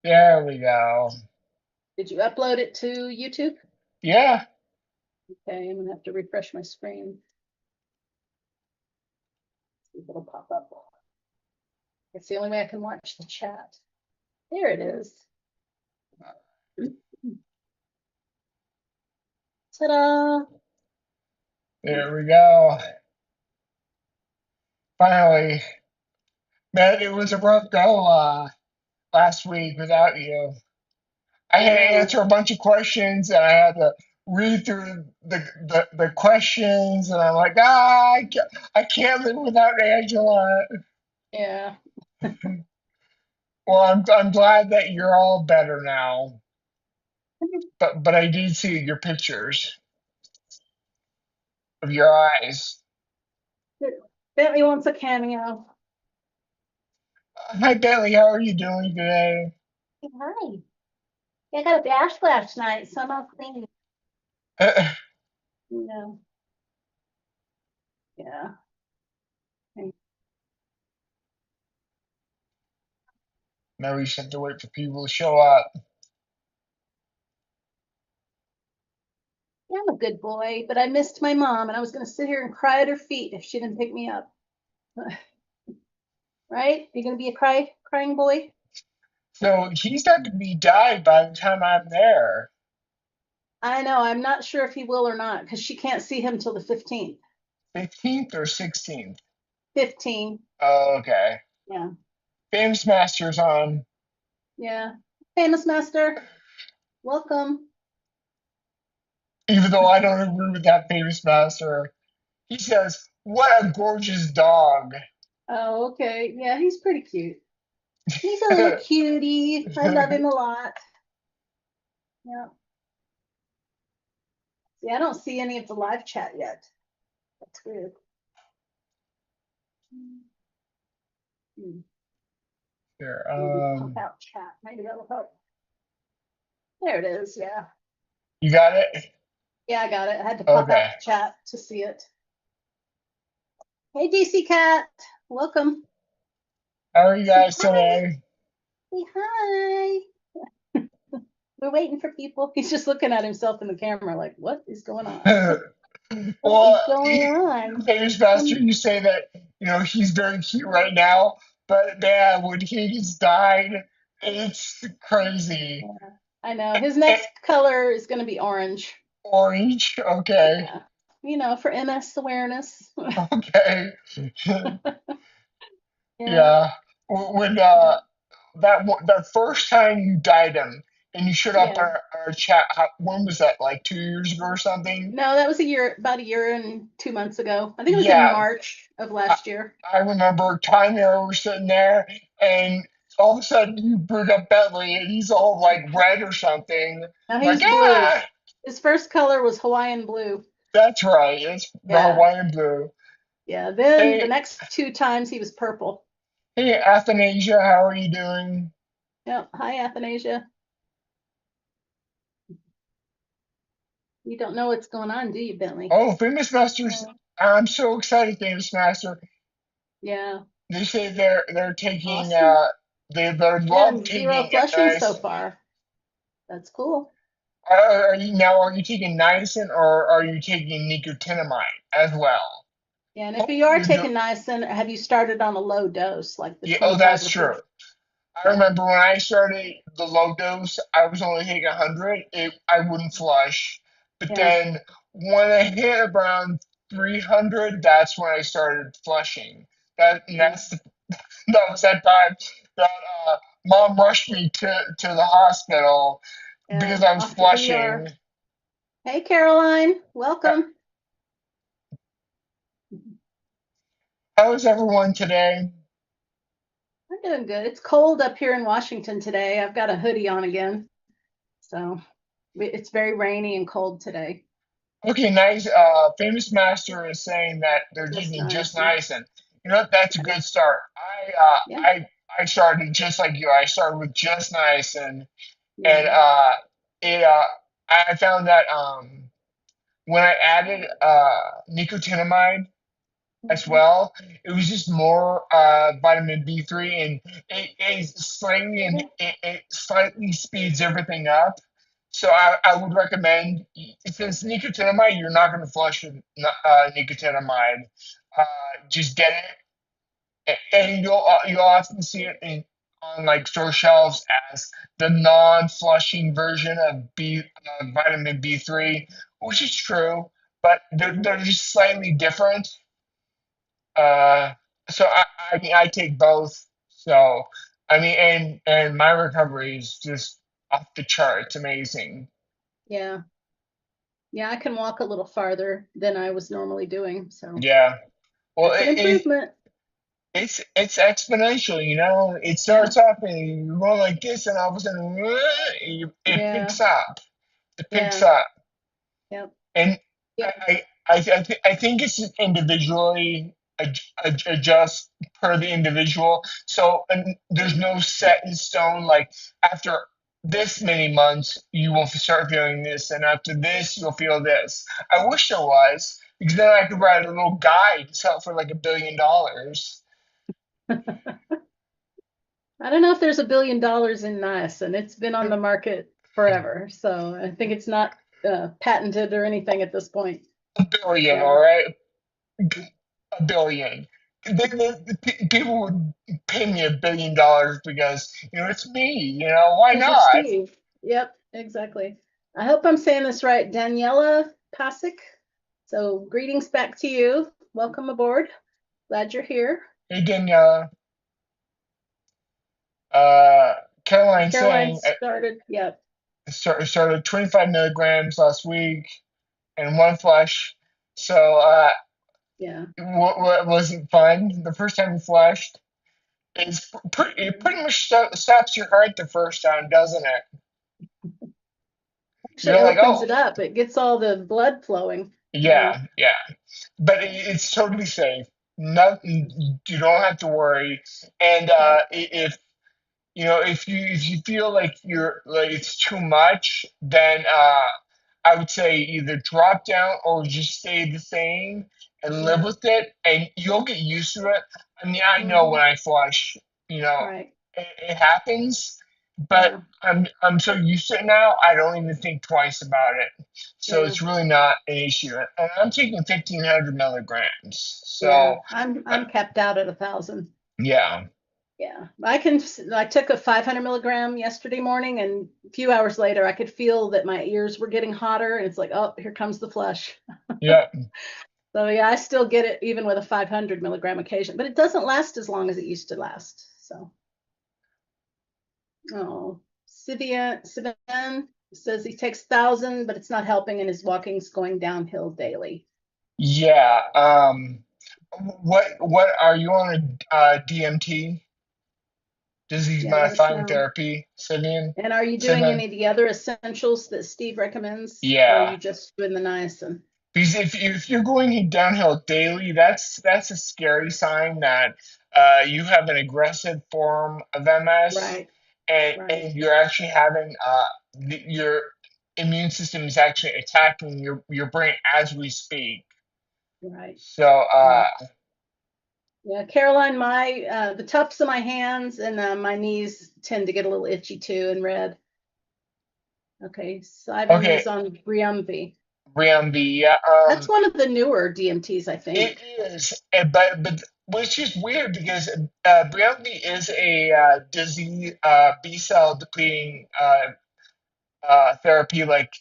There we go. Did you upload it to YouTube? Yeah, Okay, I'm gonna have to refresh my screen. See if it'll pop up. It's the only way I can watch the chat. There it is. Ta-da! there we go. Finally, man, it was a rough go last week without you. I I had to know. answer a bunch of questions, and I had to read through the questions, and I'm like, I can't live without Angela. Yeah. Well, I'm glad that you're all better now, but I did see your pictures of your eyes. Bentley wants a cameo. Hi, Bentley. How are you doing today? Hi. I got a bash last night, so I'm all clean. You know. Yeah. Yeah, Now we just have to wait for people to show up. I'm a good boy, but I missed my mom, and I was gonna sit here and cry at her feet if she didn't pick me up. Right? You're gonna be a crying boy? So he's not going to be died by the time I'm there. I know. I'm not sure if he will or not because she can't see him till the 15th. 15th or 16th? 15. Oh, okay. Yeah. Famous Masters on. Yeah. Famous master, welcome. Even though I don't agree with that famous master, he says, "What a gorgeous dog." Oh, okay. Yeah, he's pretty cute. He's a little cutie. I love him a lot. Yeah. Yeah, I don't see any of the live chat yet. That's weird. Hmm. Here, Maybe pop out chat. Maybe that'll help. There it is. Yeah. you got it? Yeah, I got it. I had to pop out Okay. the chat to see it. Hey, DC Cat. Welcome. How are you Say guys hi. today? Say hi. We're waiting for people. He's just looking at himself in the camera like, what is going on? What Well, is going on? famous master, Um, you say that he's very cute right now, but man, when he gets died, it's crazy. yeah, I know. His Eh, next color is going to be orange. Orange, okay, Yeah. You know, for MS awareness. okay, Yeah. yeah. When Yeah. that first time you dyed him and you showed up Yeah. our chat, when was that? Like 2 years ago or something? No, that was about a year and 2 months ago. I think it was in Yeah, March of I, last year. I remember Time Arrow was sitting there, and all of a sudden you bring up Bentley, and he's all like red or something. Now I'm like, he's blue. ah, His first color was Hawaiian blue. that's right. It's the Yeah. Hawaiian blue. Yeah. Then the Hey, next two times he was purple. hey, Athanasia, how are you doing? Yep. Hi, Athanasia. You don't know what's going on, do you, Bentley? Oh, Famous Masters! Oh, I'm so excited, Famous Master. yeah. They say they're taking Awesome. they Yeah, love and zero taking flushing so nice. far. That's cool. Are you taking niacin or are you taking nicotinamide as well? Yeah, and if you Hopefully are you do. taking niacin, have you started on a low dose, like the Yeah, oh, 25 that's or true. 50? I Yeah. remember when I started the low dose, I was only taking 100. I wouldn't flush. But Yeah. then when I hit around 300, that's when I started flushing. Yeah. That was that time that mom rushed me to the hospital Yeah. because I was Off to the flushing. ER. Hey, Caroline. Uh, Welcome. How is everyone today? I'm doing good. It's cold up here in Washington today. I've got a hoodie on again. So it's very rainy and cold today. Okay, nice. Famous Master is saying that they're Just taking just niacin. nice, and that's a Yeah. good start. Yeah. I started just like you. I started with just nice, and Yeah. it I found that when I added nicotinamide, as Mhm. well. It was just more vitamin B3, and it slightly and Yeah. it slightly speeds everything up. So I would recommend, since nicotinamide, you're not going to flush with nicotinamide. Just get it, and you'll often see it on like store shelves as the non-flushing version of vitamin B3, which is true, but they're just slightly different. Uh, so I mean, I take both. So I mean, and my recovery is just off the chart. It's amazing. Yeah. Yeah, I can walk a little farther than I was normally doing, so Yeah. Well, that's an improvement. it's exponential. It Yeah. starts off and you're going like this, and all of a sudden, it Yeah. picks up. It picks Yeah. up. Yep. And Yeah. I think it's just individually adjust per the individual. So and there's no set in stone. Like after this many months, you will start feeling this, and after this, you'll feel this. I wish there was, because then I could write a little guide to sell for like $1 billion. I don't know if there's $1 billion in niacin. It's been on the market forever, so I think it's not patented or anything at this point. A billion, all So right, $1 billion. People would pay me $1 billion because it's me. Why because you're not? Steve. Yep, exactly. I hope I'm saying this right. Daniela Pasic. So greetings back to you. Welcome aboard. Glad you're here. Hey Daniela, uh, Caroline Caroline saying started. Yep. started 25 milligrams last week and one flush. So Yeah. what wasn't fun the first time you flushed. It pretty much stops your heart the first time, doesn't it? Actually You're like, opens oh, it up. It gets all the blood flowing. Yeah. yeah. But it's totally safe. Nothing, you don't have to worry. And Right. if you feel like it's too much, then I would say either drop down or just stay the same and live Yeah. with it, and you'll get used to it. I mean, I know when Hmm. I flush, Right. it happens, but Yeah. I'm so used to it now. I don't even think twice about it, so Yeah. it's really not an issue. And I'm taking 1,500 milligrams, so Yeah. I'm capped out at 1,000. yeah, Yeah. I took a 500 milligram yesterday morning, and a few hours later I could feel that my ears were getting hotter, and it's like, oh, here comes the flush. yeah. So yeah, I still get it even with a 500 milligram occasion, but it doesn't last as long as it used to last. So, oh, Sivan says he takes 1,000, but it's not helping, and his walking's going downhill daily. Yeah. What are you on a DMT, disease Yeah, let us modifying know. therapy, Simeon? And are you doing Simeon? any of the other essentials that Steve recommends, or are Yeah. you just doing the niacin? Because if you're going downhill daily, that's a scary sign that you have an aggressive form of MS, Right, right, and you're actually having your immune system is actually attacking your brain as we speak. right. So Yeah. Yeah, Caroline, my the tufts of my hands and my knees tend to get a little itchy too and red. Okay, Sivan okay, is on Briumvi. Riambi, yeah. That's one of the newer DMTs, I It think. is, but which is weird because Briumvi is a disease B cell depleting therapy like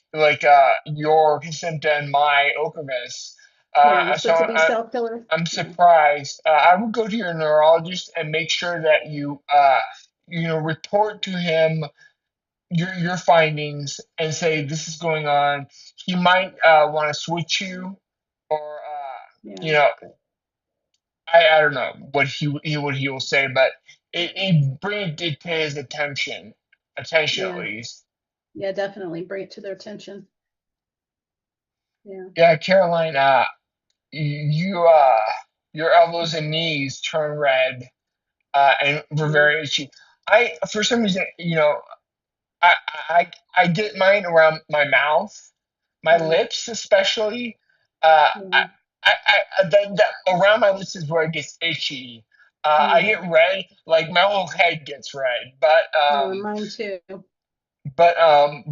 your Kesimpta and my Ocrevus. Yeah, so So it's a B cell killer. I'm Yeah, surprised. I would go to your neurologist and make sure that you report to him your findings and say this is going on. He might want to switch you, or you yeah, know I don't know what he will say, but it bring it to his attention at yeah, least. yeah, definitely bring it to their attention. Yeah. Yeah, Caroline, you your elbows and knees turn red, and were Mm, very itchy. I for some reason, I I get mine around my mouth, my yeah, lips especially. Uh, I, yeah. then around my lips is where it gets itchy. I Mm. get red, like my whole head gets red, Yeah, mine too. but around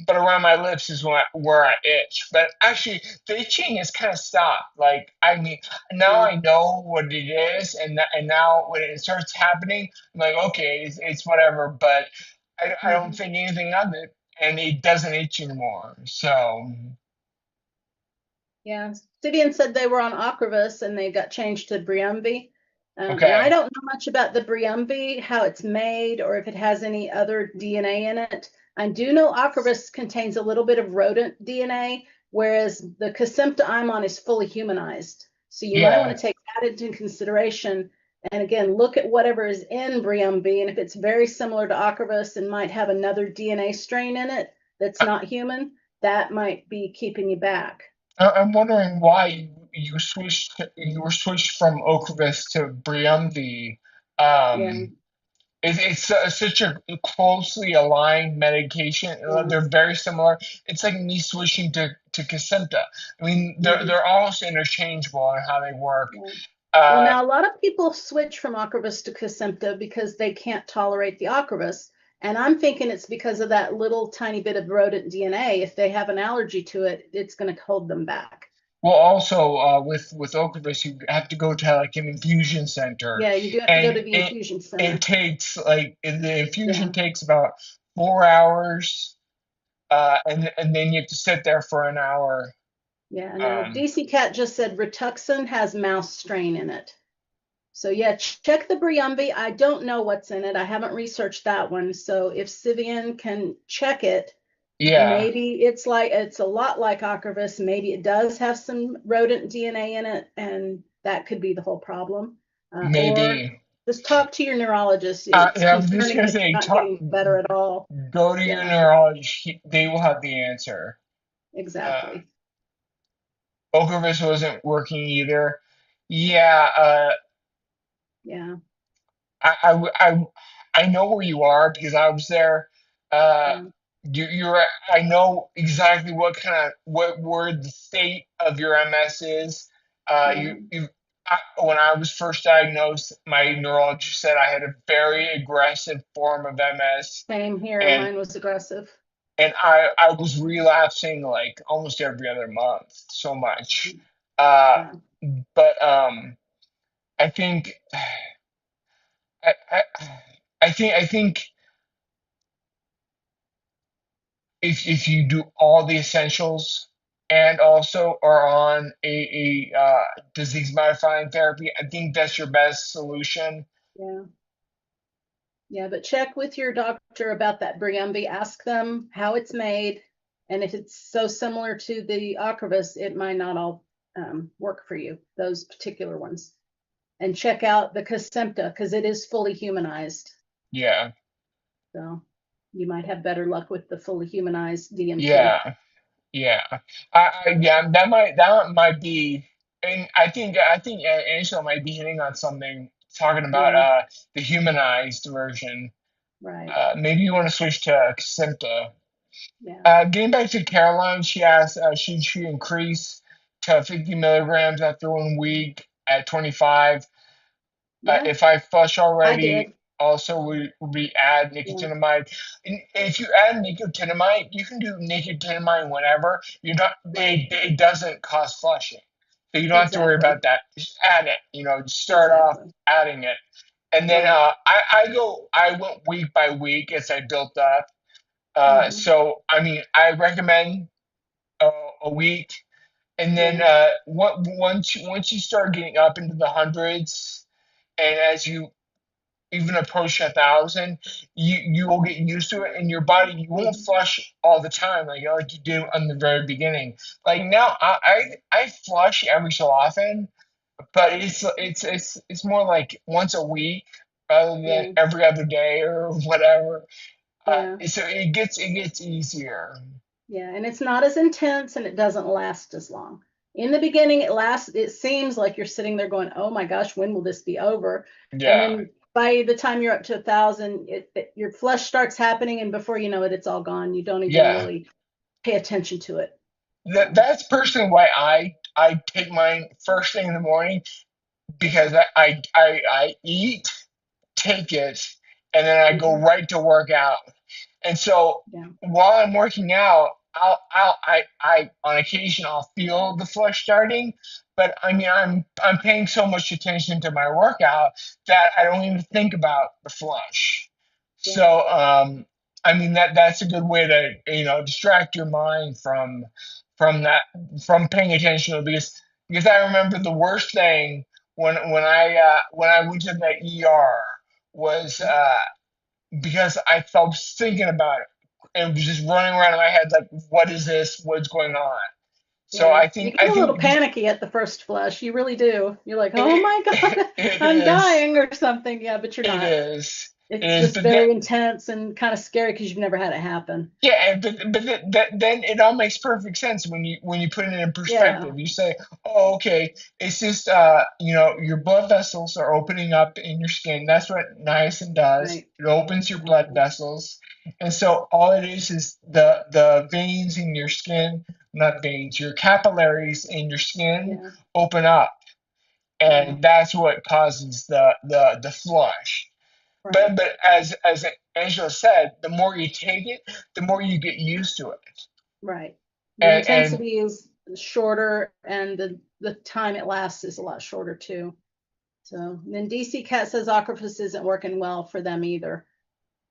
but around my lips is where I itch. But actually, the itching has kind of stopped. Like I mean, now Yeah. I know what it is, and now when it starts happening, I'm like, okay, it's whatever. But I don't Hmm. think anything of it, and it doesn't itch anymore. So Yeah, Sidian said they were on Ocrevus and they got changed to Briumvi. And I okay, don't know much about the Briumvi, how it's made, or if it has any other DNA in it. I do know Ocrevus contains a little bit of rodent DNA, whereas the Kesimpta I'm on is fully humanized. So you might want yeah. to take that into consideration. And again, look at whatever is in Briumvi, and if it's very similar to Ocrevus and might have another DNA strain in it that's not human, that might be keeping you back. I'm wondering why you were switched from Ocrevus to Briumvi. Yeah, Um, it's such a closely aligned medication. yeah. They're very similar. It's like me switching to Kesimpta. I mean, Hmm. they're almost interchangeable in how they work. Yeah. Well, Uh, now a lot of people switch from Ocrevus to Kesimpta because they can't tolerate the Ocrevus. And I'm thinking it's because of that little tiny bit of rodent DNA. If they have an allergy to it, it's going to hold them back. well, also with Ocrevus, you have to go to like an infusion center, Yeah, you do have to go and to the infusion it center. takes like the infusion Yeah, takes about 4 hours, and then you have to sit there for an hour. yeah. Now, Um, DC Cat just said Rituxan has mouse strain in it. So yeah, check the Briumvi. I don't know what's in it. I haven't researched that one. So if Sivian can check it, yeah, maybe it's a lot like Ocrevus. Maybe it does have some rodent DNA in it, and that could be the whole problem. Or maybe. just talk to your neurologist. It's Yeah, I was just concerning gonna that say, you're not getting better at all. go to your Yeah, neurologist. They will have the answer. Uh, exactly. Ocrevus wasn't working either. Yeah, Yeah, I, I, w- I know where you are because I was there. Uh, yeah, you're. I know exactly what word the state of your MS is. yeah. When I was first diagnosed, my neurologist said I had a very aggressive form of MS, Same here. and Mine was aggressive. I was relapsing like almost every other month, so much. Uh, Yeah, but I think I, I I think if you do all the essentials and also are on a disease modifying therapy, I think that's your best solution. yeah. Yeah, but check with your doctor about that Briumvi. Ask them how it's made, and if it's so similar to the Ocrevus, it might not all work for you, those particular ones. And check out the Kesimpta because it is fully humanized. Yeah, So you might have better luck with the fully humanized DMT. yeah, yeah. Yeah, that might be, and I think Angela might be hitting on something talking about Yeah, the humanized version. right. Maybe you want to switch to Kesimpta. Yeah, Getting back to Caroline, she asked, should she increase to 50 milligrams after 1 week at 25? yeah, If I flush I already, did. also we add Yeah, nicotinamide. And if you add nicotinamide, you can do nicotinamide whenever. You're not, right. it doesn't cause flushing. So you don't have to worry Exactly. about that. Just add it, just start off Exactly. adding it. And then Right. I went week by week as I built up. Hmm. So I mean, I recommend a week, and then Yeah. once you start getting up into the hundreds, and as you even approach 1,000, you will get used to it, and your body you won't Hmm. flush all the time like you do in the very beginning. Like now, I flush every so often, but it's more like once a week rather than Yeah. every other day or whatever. Yeah. So it gets easier. Yeah, and it's not as intense and it doesn't last as long. In the beginning, it seems like you're sitting there going, oh my gosh, when will this be over? And Yeah, then by the time you're up to 1,000, your flush starts happening, and before you know it, it's all gone. You don't even yeah. really pay attention to it. So, That's personally why I take mine first thing in the morning because I eat, take it, and then I go Mhm. right to work out. And so Yeah. while I'm working out, on occasion I'll feel the flush starting, but I mean I'm paying so much attention to my workout that I don't even think about the flush. Yeah. So I mean that's a good way to distract your mind from that from paying attention to it, because I remember the worst thing when I went to the ER was because I felt thinking about it and it was just running around in my head like, what is this? What's going on? So Yeah. I You think get a little panicky at the first flush. You really do. You're like, oh it, my God, it I'm is dying or something. Yeah, but you're it not. is it It's is, just but that very intense and kind of scary because you've never had it happen. yeah, then it all makes perfect sense when you put it in Yeah. perspective. You say, "Oh, okay, it's just your blood vessels are opening up in your skin. That's what niacin does. Right. It opens your blood Exactly. vessels, and so all it is the veins in your skin, not veins, your capillaries in your skin Yeah. open up, Yeah. and that's what causes the flush." Right. But as Angela said, the more you take it, the more you get used to it. Right. The And intensity is shorter and the time it lasts is a lot shorter too. So and then DC Cat says Aquafus isn't working well for them either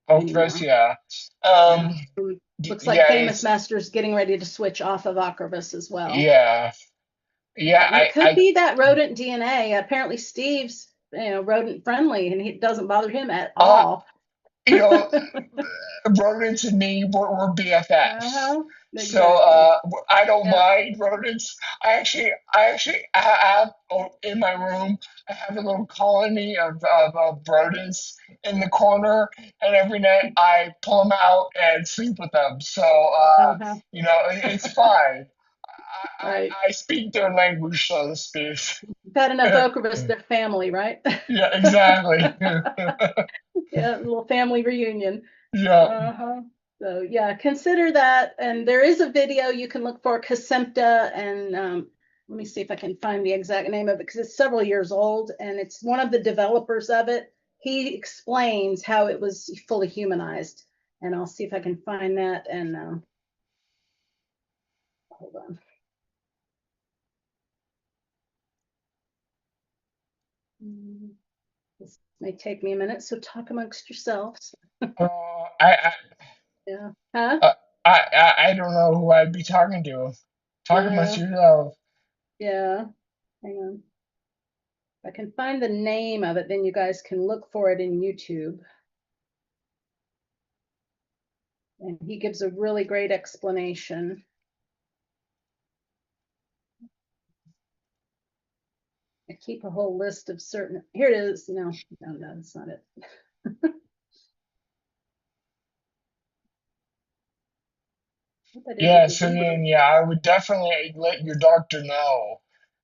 Octopus, anymore. yeah. Yeah. Um, Looks like yeah, Famous it's Master's getting ready to switch off of Aquafus as well. yeah, yeah. And it could be that rodent DNA. Apparently Steve's, rodent friendly and it doesn't bother him at Uh, all. you know, rodents and me, we're BFFs. Uh-huh. So Exactly. I don't Yep. mind rodents. I have in my room. I have a little colony of rodents in the corner, and every night I pull them out and sleep with them. So Uh-huh. it's fine. Right. I speak their language, so to speak. You've had enough Ocrevus, they're family, right? Yeah, exactly. Yeah, a little family reunion. Yeah. Uh-huh. So yeah, consider that. And there is a video you can look for, Kesimpta, and let me see if I can find the exact name of it because it's several years old, and it's one of the developers of it. He explains how it was fully humanized, and I'll see if I can find that. And hold on, this may take me a minute, so talk amongst yourselves. I, Yeah. Huh? uh, I don't know who I'd be talking to. Talk amongst Yeah. yourself. Yeah. Hang on. If I can find the name of it, then you guys can look for it in YouTube. And he gives a really great explanation. I keep a whole list of certain. Here it is. No, no, no, that's not it. I hope I didn't Yeah, so delete then, it. yeah, I would definitely let your doctor know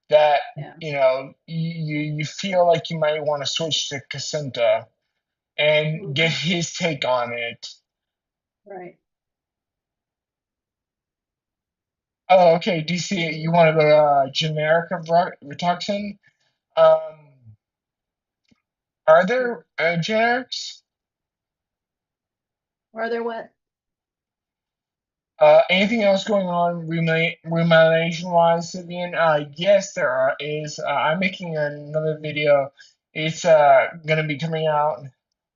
that, Yeah. you feel like you might want to switch to Casinta and get Mhm. his take on it. Right. Oh, okay. Do you see you Mhm. want to go to generic of Rituxan? Um, are there generics? Are there what? Anything else going on remuneration wise, Vivian? Yes, there is. I'm making another video. It's gonna be coming out.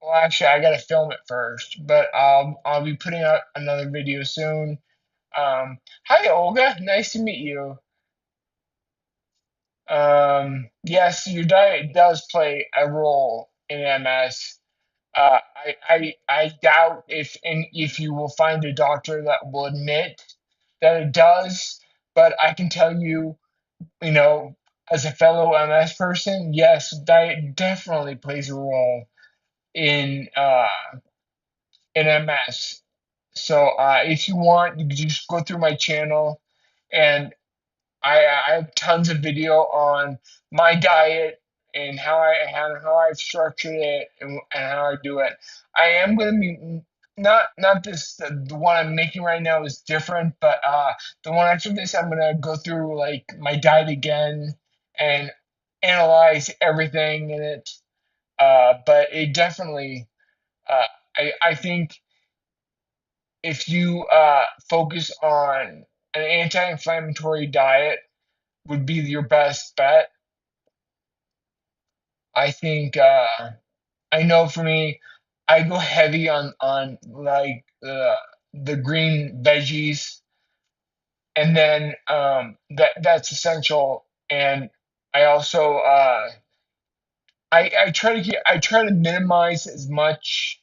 Well, actually, I gotta film it first, but I'll be putting out another video soon. Hi, Olga. Nice to meet you. Yes, your diet does play a role in MS. I doubt if you will find a doctor that will admit that it does, but I can tell you, you know, as a fellow MS person, yes, diet definitely plays a role in in MS. So if you want, you can just go through my channel, and I have tons of video on my diet and how I've structured it and how I do it. I am going to be not this the one I'm making right now is different, but the one after this I'm gonna go through like my diet again and analyze everything in it. But it definitely uh I think if you focus on an anti-inflammatory diet would be your best bet. I think I know for me, I go heavy on like the green veggies, and then that's essential. And I also I try to minimize as much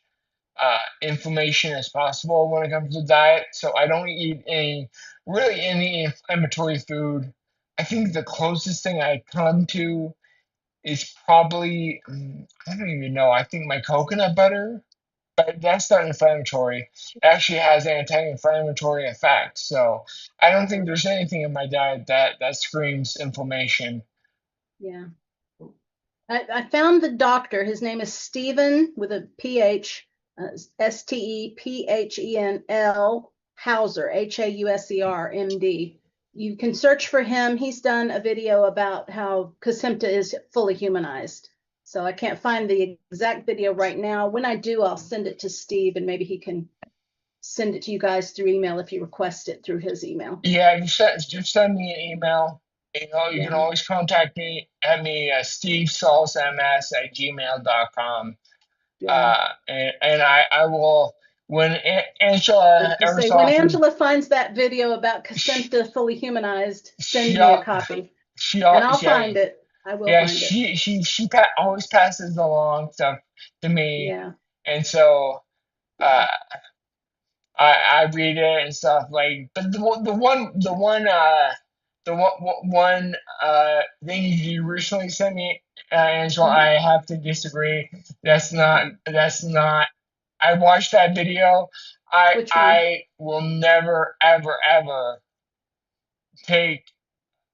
inflammation as possible when it comes to diet. So I don't eat any inflammatory food. I think the closest thing I come to is probably I don't even know. I think my coconut butter, but that's not inflammatory. It actually has anti-inflammatory effects. So I don't think there's anything in my diet that screams inflammation. Yeah. I found the doctor. His name is Stephen with a PH, Stephenl Hauser, Hauser, MD. You can search for him. He's done a video about how Kesimpta is fully humanized. So I can't find the exact video right now. When I do, I'll send it to Steve and maybe he can send it to you guys through email if you request it through his email. Yeah, just send me an email. You know, you can Yeah, always contact me at stevesalsms@gmail.com. yeah. And I will when Angela Just ever say so when often Angela finds that video about she Kesimpta fully humanized, send she me a al- copy, she and al- I'll yeah find it. I will yeah find it. always passes along stuff to me, Yeah, and so uh yeah. I read it and stuff like. But the one thing you recently sent me, Angela, Hmm. I have to disagree. That's not. I watched that video. Which one? I will never ever ever take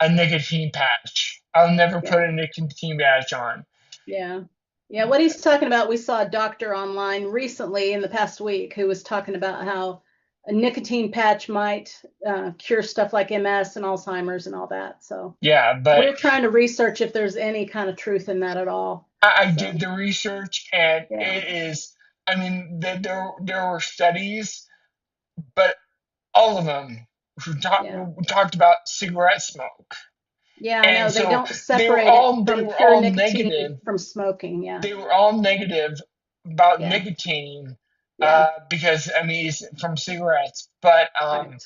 a nicotine patch. I'll never put Yeah, a nicotine patch on. yeah, yeah. What he's talking about, we saw a doctor online recently in the past week who was talking about how a nicotine patch might cure stuff like MS and Alzheimer's and all that. So Yeah, but we're trying to research if there's any kind of truth in that at all. I So did the research, and yeah, it is. I mean, there were studies, but all of them yeah. talked about cigarette smoke, Yeah, I and know. They so don't separate it they from were pure all nicotine negative. from smoking. Yeah, They were all negative about yeah, nicotine, yeah. because I mean it's from cigarettes, but Right.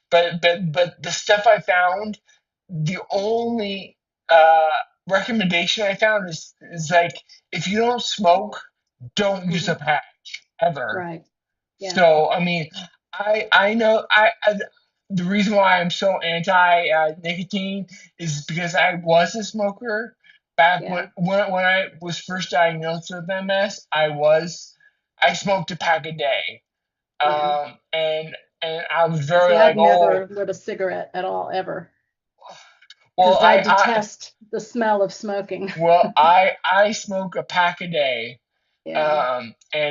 but the stuff I found, the only uh recommendation I found is like if you don't smoke, don't use a Hmm. patch ever. Right. Yeah, So I mean, I know the reason why I'm so anti nicotine is because I was a smoker back yeah, when I was first diagnosed with MS. I smoked a pack a day, yeah. and I was See, very I've like, oh, never lit a cigarette at all ever well because I detest the smell of smoking. I smoke a pack a day. Yeah, And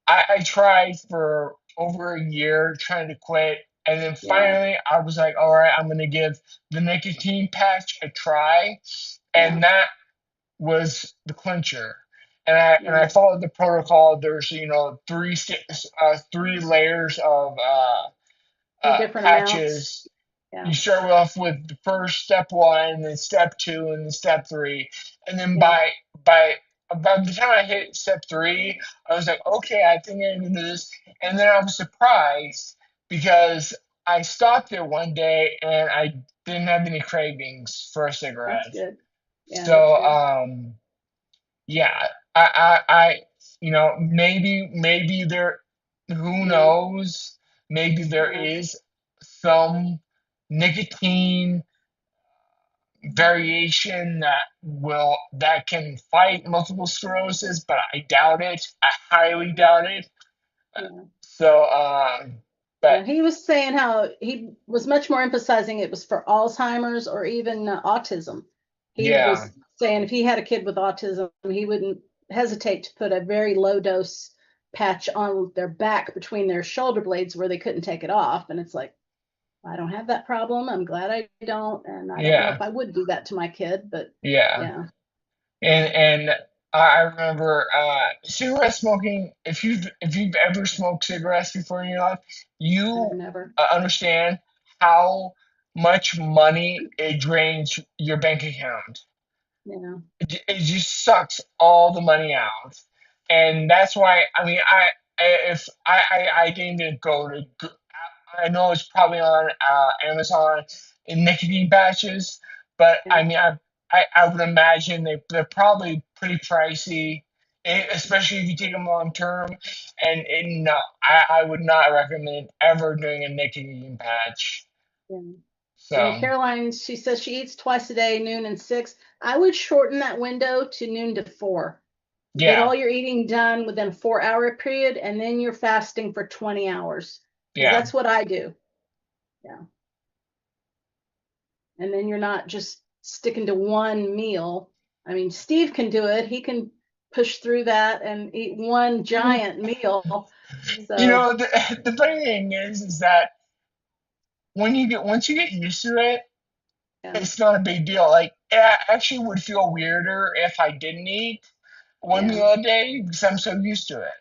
I tried for over a year trying to quit, and then yeah, finally I was like, all right, I'm gonna give the nicotine patch a try, yeah, and that was the clincher. And yeah. I followed the protocol. There's three layers of The different amounts. patches. Yeah, You start off with the first step one, then step two, and then step three, and then yeah, by about the time I hit step three, I was like, okay, I think I can do this, and then I was surprised because I stopped there one day and I didn't have any cravings for a that's cigarette. good. Yeah, that's So good. yeah, I maybe there, who Yeah, knows, maybe there yeah, is some nicotine variation that can fight multiple sclerosis, but I doubt it. I highly doubt it. yeah. So, but Yeah, he was saying how he was much more emphasizing it was for Alzheimer's or even autism. He yeah, was saying if he had a kid with autism, he wouldn't hesitate to put a very low dose patch on their back between their shoulder blades where they couldn't take it off. And it's like, I don't have that problem. I'm glad I don't. And I don't know Yeah. if I would do that to my kid, but Yeah. yeah, And I remember cigarette smoking. If you've ever smoked cigarettes before in your life, I've you never, understand how much money it drains your bank account. you know, It just sucks all the money out, and that's why I mean if I didn't even I know it's probably on Amazon in nicotine patches, but yeah, I mean, I would imagine they're probably pretty pricey, especially if you take them long term. And no, I would not recommend ever doing a nicotine patch. yeah. Yeah, So, Caroline, she says she eats twice a day, noon and 6. I would shorten that window to noon to 4. Get yeah, all your eating done within a 4 hour period, and then you're fasting for 20 hours. Because yeah. that's what I do. Yeah. And then you're not just sticking to one meal. I mean, Steve can do it. He can push through that and eat one giant meal. You So, know, the funny thing is that once you get used to it, yeah, it's not a big deal. Like, it actually would feel weirder if I didn't eat one yeah, meal a day because I'm so used to it.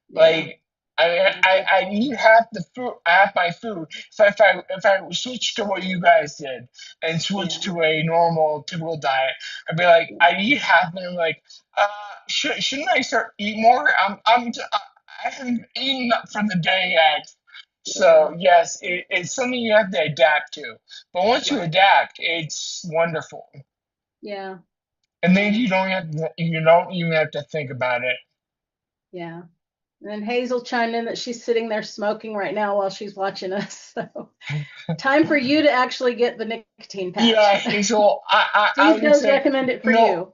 yeah. Like, I eat half the food, half my food. So if I switch to what you guys did and switch Yeah, to a normal typical diet, I'd be like, I eat half, and I'm like, shouldn't I start eat more? I haven't eaten up for the day yet. yeah, So yes, it's something you have to adapt to. But once you right. adapt, it's wonderful, Yeah, and then yeah, you don't even have to think about it. yeah. And Hazel chimed in that she's sitting there smoking right now while she's watching us. So time for you to actually get the nicotine Yeah, patch. Hazel, I Steve would does say, recommend it for no, you.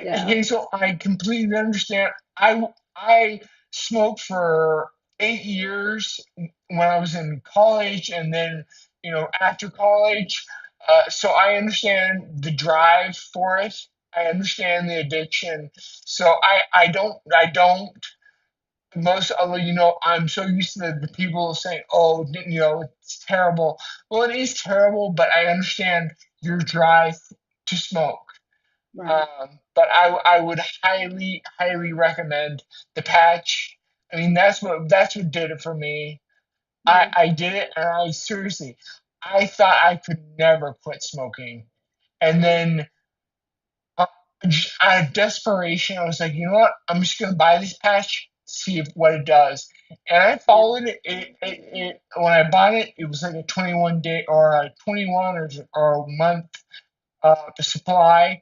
Yeah, Hazel, I completely understand. I smoked for 8 years when I was in college, and then after college. So I understand the drive for it. I understand the addiction. So I don't most although I'm so used to the people saying, oh, it's terrible. Well, it is terrible, but I understand your drive to smoke. right. But I would highly recommend the patch. I mean, that's what did it for me. i Yeah, i did it, and I seriously, I thought I could never quit smoking. And yeah, then uh, just out of desperation, I was like, you know what? I'm just gonna buy this patch, see what it does. And I yeah, followed it. When I bought it, it was like a 21 day or a 21 or a month supply.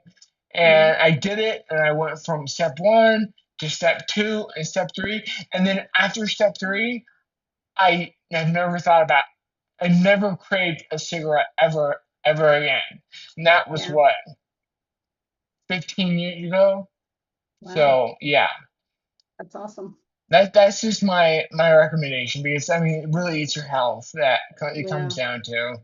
yeah, And I did it, and I went from step one to step two and step three. And then after step three, I have never thought about. I never craved a cigarette ever again. And that was yeah. what, 15 years ago. Wow, So yeah, that's awesome. that's just my recommendation, because I mean, really, it's your health that it comes Yeah, down to.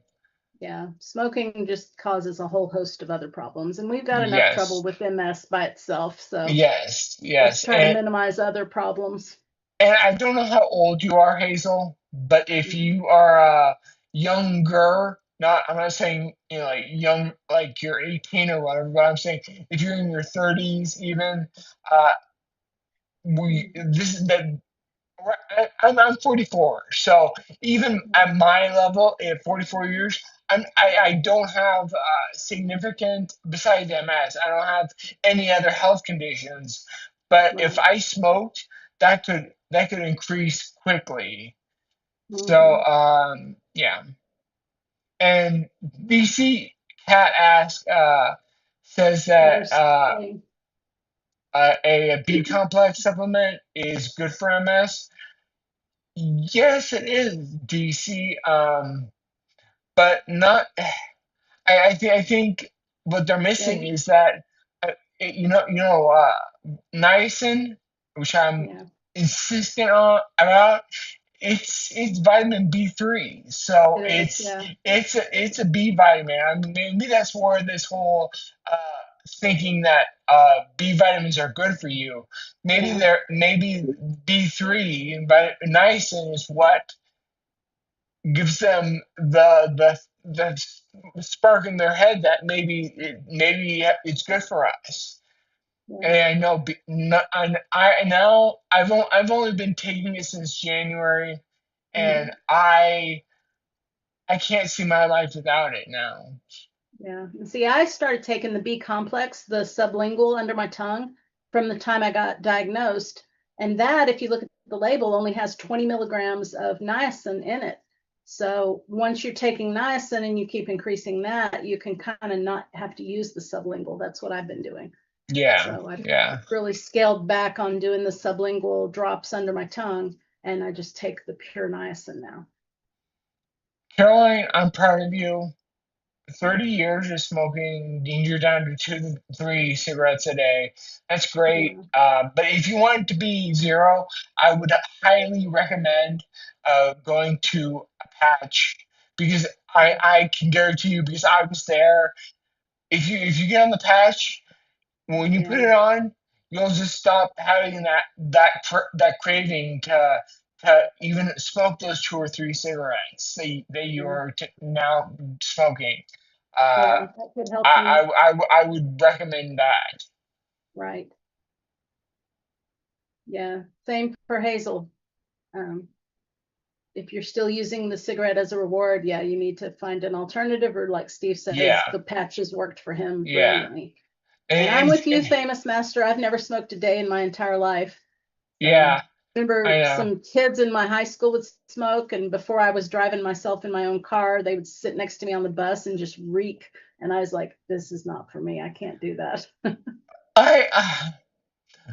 yeah. Smoking just causes a whole host of other problems, and we've got enough trouble Yes, with MS by itself. So yes, let's yes. try to minimize other problems. And I don't know how old you are, Hazel, but if Yeah, you are younger, I'm not saying like young, like you're 18 or whatever, but I'm saying if you're in your 30s even, uh, we this is the I'm 44, so even at my level at 44 years, I don't have significant, besides MS, I don't have any other health conditions. But if right. I smoked, that could increase quickly. So Mm-hmm. yeah. And BC Cat ask says Yeah, that there's saying, a B complex supplement is good for MS. Yes, it is DC, but not. I think what they're yeah, missing is that niacin, which I'm yeah, insistent on about. It's vitamin B3, so it is. it's Yeah, it's a B vitamin. I mean, maybe that's where this whole thinking that B vitamins are good for you. Yeah. Maybe B3 and niacin is what gives them the spark in their head that maybe it's good for us. Yeah. And I know I now I've only been taking it since January, and Mhm. I can't see my life without it now. Yeah. And see, I started taking the B complex, the sublingual under my tongue, from the time I got diagnosed. And that, if you look at the label, only has 20 milligrams of niacin in it. So once you're taking niacin and you keep increasing that, you can kind of not have to use the sublingual. That's what I've been doing. Yeah, So I've yeah. really scaled back on doing the sublingual drops under my tongue, and I just take the pure niacin now. Caroline, I'm proud of you. 30 years of smoking, and you're down to 2 to 3 cigarettes a day. That's great. Yeah. But if you want it to be zero, I would highly recommend going to a patch because I can guarantee you, because I was there. If you get on the patch, when you put Yeah. it on, you'll just stop having that craving to even smoke those 2 or 3 cigarettes that you Yeah. are now smoking. Uh, Yeah. That could help you. I would recommend that. Right. Yeah, same for Hazel. Um, if you're still using the cigarette as a reward, yeah, you need to find an alternative, or like Steve says, Yeah, the patches worked for him yeah, brilliantly. And I'm and, with you, famous master. I've never smoked a day in my entire life. yeah, I Remember know. some kids in my high school would smoke, and before I was driving myself in my own car, they would sit next to me on the bus and just reek. And I was like, this is not for me. I can't do that. I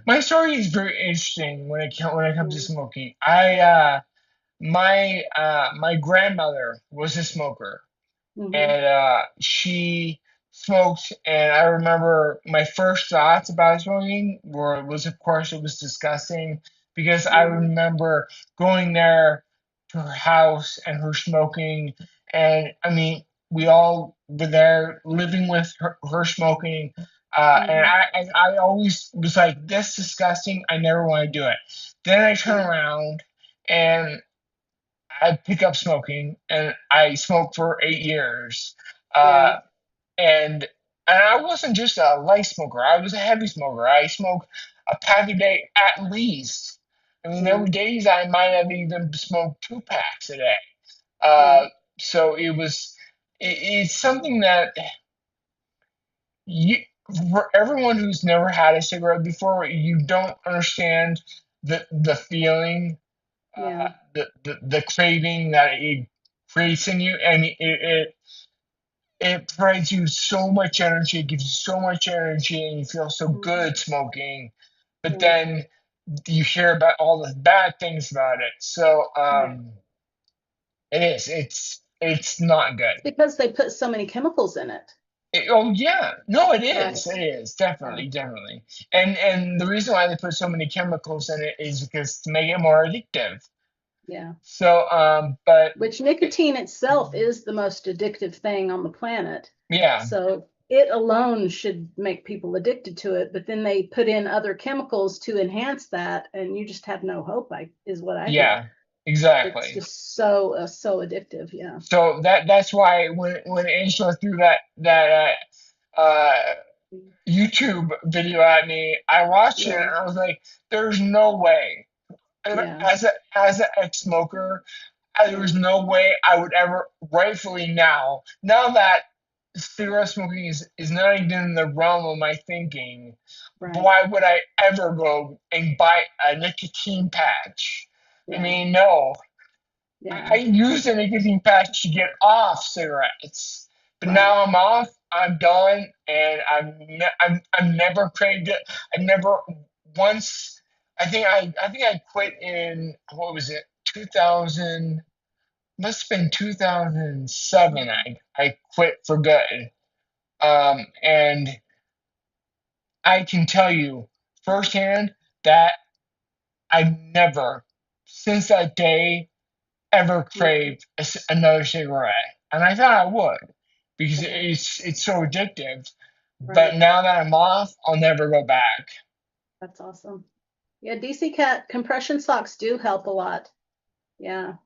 My story is very interesting when it comes to Yeah. smoking. My grandmother was a smoker, Hmm. and she smoked. And I remember my first thoughts about smoking was, of course, it was disgusting, because I Hmm. remember going there to her house and her smoking, and I mean, we all were there living with her smoking. And Hmm. I always was like, "This is disgusting. I never want to do it." Then I turn Yeah. around and I pick up smoking, and I smoked for 8 years. Yeah. Uh, and I wasn't just a light smoker; I was a heavy smoker. I smoked a pack a day at least. I mean, there Yeah. were days I might have even smoked 2 packs a day. Yeah. Uh, so it's something that you, for everyone who's never had a cigarette before, you don't understand the feeling, Yeah. the craving that it creates in you. I mean, it provides you so much energy, it gives you so much energy, and you feel so Mhm. good smoking. But Yeah. then you hear about all the bad things about it. So Right. it's not good. It's because they put so many chemicals in it. Oh yeah, no, it Right. is. It is Yeah. definitely, definitely. And the reason why they put so many chemicals in it is because to make it more addictive. Yeah. So, but Which it, nicotine itself is the most addictive thing on the planet. yeah, So it alone should make people addicted to it, but then they put in other chemicals to enhance that, and you just have no hope, is what I hear. yeah, It's exactly. just so addictive. Yeah. So that's why when Angela threw that YouTube video at me, I watched it Yeah. and I was like, "There's no way." Yeah. As an ex-smoker, there was Yeah. no way I would ever, rightfully now that cigarette smoking is not even in the realm of my thinking, Right. why would I ever go and buy a nicotine patch? I Yeah. mean, no. I Yeah. used a nicotine patch to get off cigarettes, but Right. now I'm off. I'm done, and I'm never craved it. I never once. I think I quit in, what was it, 2000? Must have been 2007. I quit for good. And I can tell you firsthand that I've never, since that day, ever Yeah. crave another cigarette, and I thought I would, because Yeah. it's so addictive. But Right. now that I'm off, I'll never go back. That's awesome. Yeah, DC Cat compression socks do help a lot. Yeah.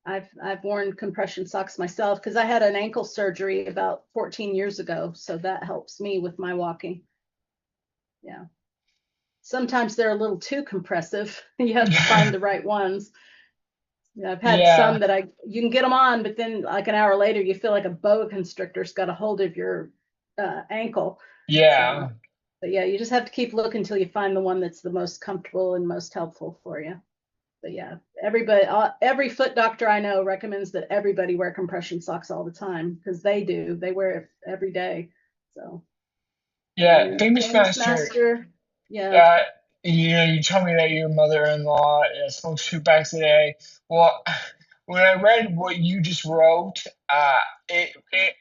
I've worn compression socks myself because I had an ankle surgery about 14 years ago, so that helps me with my walking. Yeah. Sometimes they're a little too compressive. You have to find the right ones. Yeah, I've had Yeah, some that you can get them on, but then like an hour later you feel like a boa constrictor's got a hold of your ankle. So, yeah, but yeah, you just have to keep looking until you find the one that's the most comfortable and most helpful for you. But yeah, everybody, every foot doctor I know recommends that everybody wear compression socks all the time because they do. They wear it every day. So, and yeah. then Famous Famous Master. Master, yeah, Uh, you told me that your mother-in-law smokes 2 packs a day. Well, when I read what you just wrote, I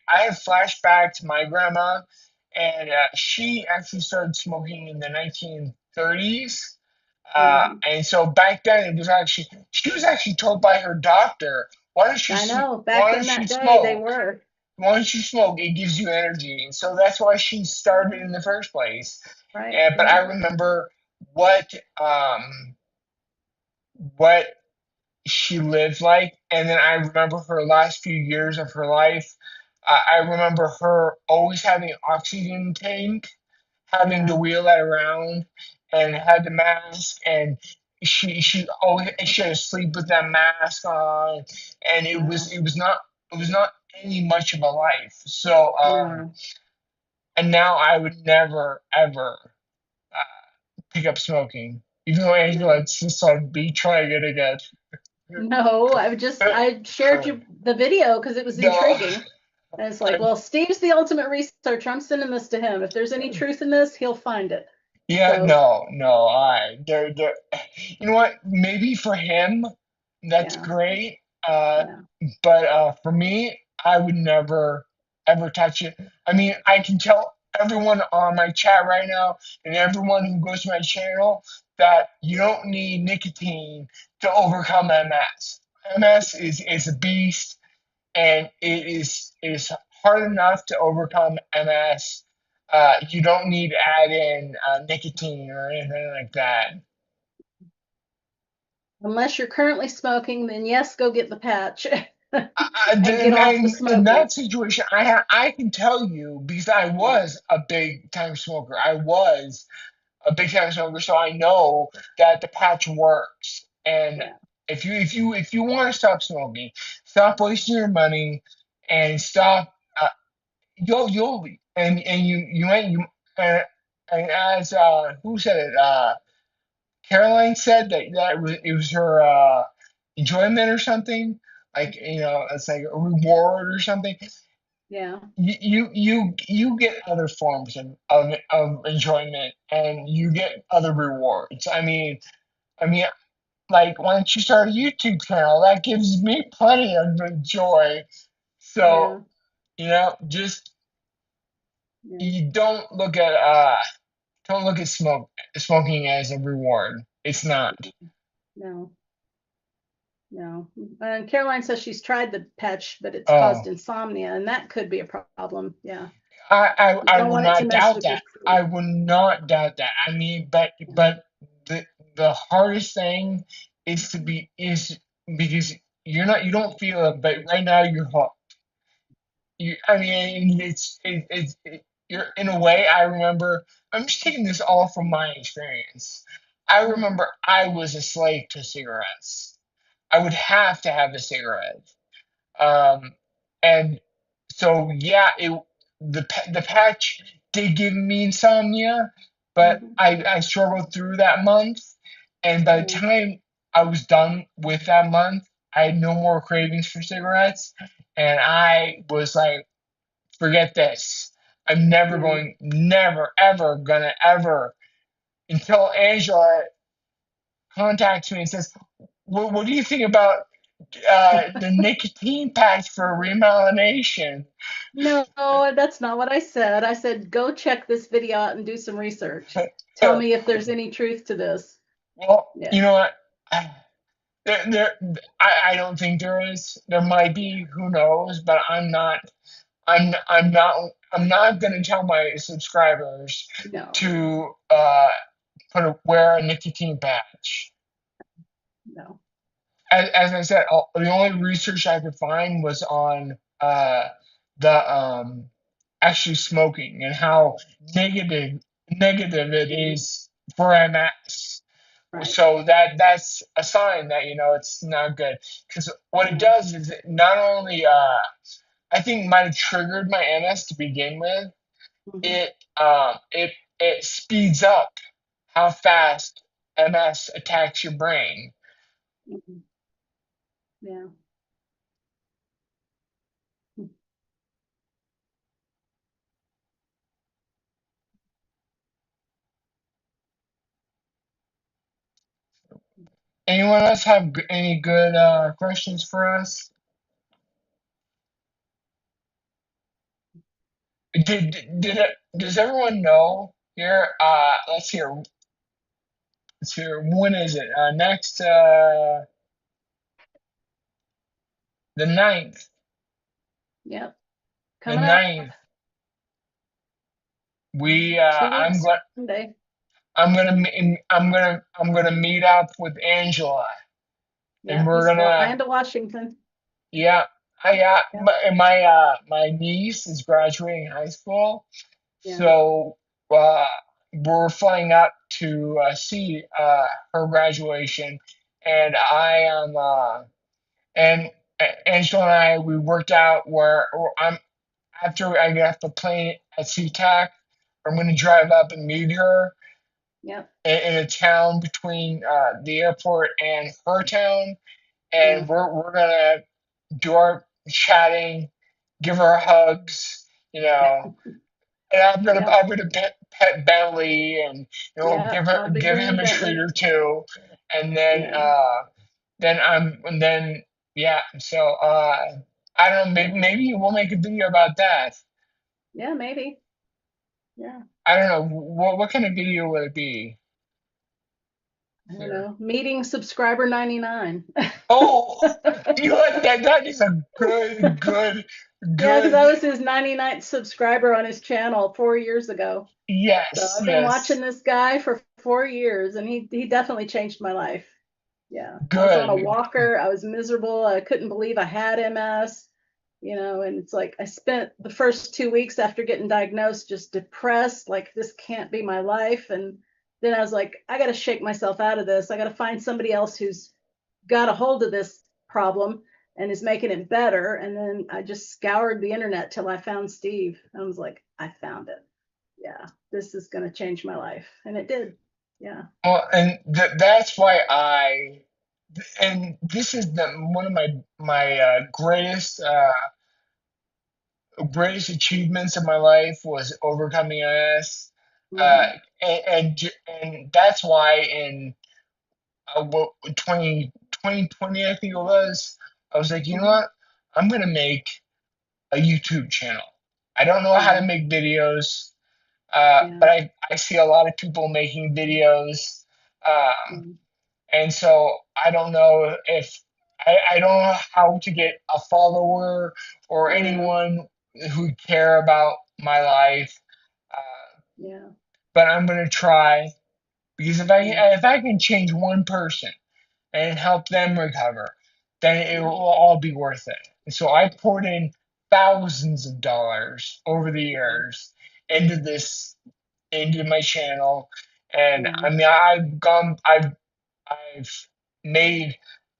have flashback to my grandma, and she actually started smoking in the 1930s. hmm And so back then, she was actually told by her doctor, I know. why Back don't in you that day, they smoke? were Once you smoke, it gives you energy, and so that's why she started in the first place. right. And but I Yeah, remember what um what she lived like, and then I remember her last few years of her life. I remember her always having an oxygen tank, having to yeah, wheel that around, and had the mask, and she had to sleep with that mask on, and wow. it was not any much of a life. So No, and now I would never ever pick up smoking, even though Angela no, insists on me trying it again. no. I shared you the video because it was No, intriguing. And it's like, I'm, well, Steve's the ultimate researcher. I'm sending this to him. If there's any truth in this, he'll find it. yeah, So, no, no. There. You know what? Maybe for him, that's yeah, great. Uh, yeah, but for me, I would never ever touch it. I mean, I can tell everyone on my chat right now and everyone who goes to my channel that you don't need nicotine to overcome MS. MS is a beast, and it is hard enough to overcome MS. You don't need to add in nicotine or anything like that. unless you're currently smoking, then yes, go get the patch and get Then off the in that smoking. situation, I can tell you because I Yeah, was a big time smoker. I was a big time smoker, so I know that the patch works. And yeah, if you want to stop smoking, stop wasting your money and stop. You'll and you might you and as who said it? Caroline said that it was her enjoyment or something. Like it's like a reward or something. yeah, You get other forms of enjoyment, and you get other rewards. I mean, like why don't you start a YouTube channel? That gives me plenty of joy. So yeah, just yeah. you don't look at smoking as a reward. It's not. No, no. And Caroline says she's tried the patch, but it's caused Oh, insomnia, and that could be a problem. Yeah, you I don't would want it to not mess doubt with your that. I sleep. would not doubt that. I mean, but the the hardest thing is because you don't feel it, but right now you're hooked. I mean, you're in a way. I remember. I'm just taking this all from my experience. I Mhm. remember I was a slave to cigarettes. I would have to have a cigarette. Um, and so yeah, the patch did give me insomnia, but Mhm. I struggled through that month, and by the Yeah, time I was done with that month, I had no more cravings for cigarettes, and I was like, forget this. I'm yeah. never, ever gonna ever until Angela contacts me and says, what do you think about the nicotine patch for remyelination? No, that's not what I said. I said, go check this video out and do some research. Tell me if there's any truth to this. Well, Yeah. you know what? There, I don't think there is. There might be. Who knows? But I'm not. I'm not. I'm not gonna tell my subscribers No, to wear a nicotine patch. no. As I said, the only research I could find was on the actually smoking and how negative it Mhm. is for MS. Right. So that's a sign that it's not good, because what it Yeah. does is it not only I think might have triggered my MS to begin with. Hmm. It speeds up how fast MS attacks your brain. Hmm. Yeah. Anyone else have any good questions for us? Does everyone know here? Let's hear. When is it? Next, the ninth. Yep. The Coming up ninth. We. two weeks Sunday. I'm gonna meet up with Angela, and Yeah, we're he's gonna. flying to Washington. Yeah. Yep. My niece is graduating high school, Yeah. so we're flying up to see her graduation, and I am and Angela and I, we worked out where I'm after I get off the plane at SeaTac, I'm going to drive up and meet her Yep. in a town between the airport and her town, Yeah. and we're gonna do our chatting, give her hugs, you know, and Yep. I'm gonna pet Bentley, and Yep. I'll be give him bringing a treat Bentley. or two, and Yeah. then yeah. So I don't know. Maybe we'll make a video about that. Yeah. Maybe. Yeah. I don't know what kind of video would it be I don't here. know. Meeting subscriber 99. Oh, you like that? That is a Yeah, because I good. was his 99th subscriber on his channel 4 years ago. So Yes, I've been watching yes, this guy for 4 years, and he definitely changed my life. Yeah, I was on a good. walker. I was miserable. I couldn't believe I had MS, and it's like I spent the first 2 weeks after getting diagnosed just depressed, like this can't be my life. And then I was like, I got to shake myself out of this. I got to find somebody else who's got a hold of this problem and is making it better. And then I just scoured the internet till I found Steve. I was like, I found it. Yeah, this is going to change my life. And it did. Yeah. Well, and that's why and this is one of my greatest achievements in my life was overcoming MS, uh, Hmm. and that's why in 2020, I think it was, I was like, you know Hmm. what, I'm gonna make a YouTube channel. I don't know how to Yeah. make videos, Yeah. but I see a lot of people making videos. Um, Yeah. And so I don't know if I don't know how to get a follower or Yeah. anyone who care about my life, Yeah. but I'm gonna try, because Yeah. if I can change one person and help them recover, then it will Yeah. all be worth it. And so I poured in thousands of dollars over the Yeah. years into into my channel, and Yeah. I mean I've made